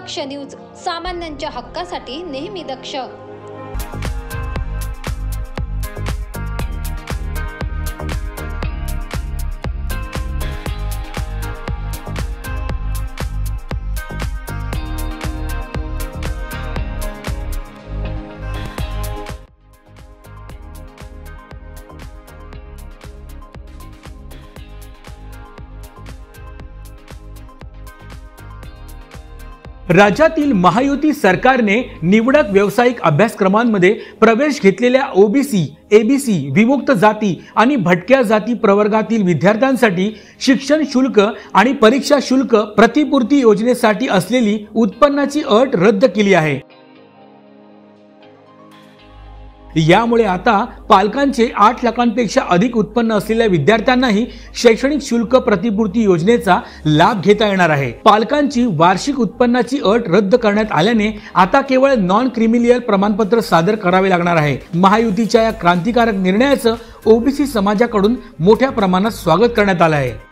दक्ष news, सामान्यांच्या हक्कासाठी नेहमी दक्ष। राज्यातील महायुती सरकारने निवडक व्यावसायिक अभ्यासक्रमांमध्ये प्रवेश घेतलेल्या ओबीसी, एबीसी, विमुक्त जाती आणि भटक्या जाती प्रवर्गातील विद्यार्थ्यांसाठी शिक्षण शुल्क आणि परीक्षा शुल्क प्रतिपूर्ती योजनेसाठी असलेली उत्पन्नाची अट रद्द केली आहे। यामुळे आता पालकांचे 8 लाखांपेक्षा अधिक उत्पन्न असलेल्या विद्यार्थ्यांनाही शैक्षणिक शुल्क प्रतिपूर्ती योजनेचा लाभ घेता येणार आहे। पालकांची वार्षिक उत्पन्नाची अट रद्द करण्यात आल्याने आता केवळ नॉन क्रिमिलियल प्रमाणपत्र सादर करावे लागणार आहे। महायुतीच्या या क्रांतिकारक निर्णयाचं ओबीसी समाजाकडून मोठ्या प्रमाणात स्वागत करण्यात आलं आहे।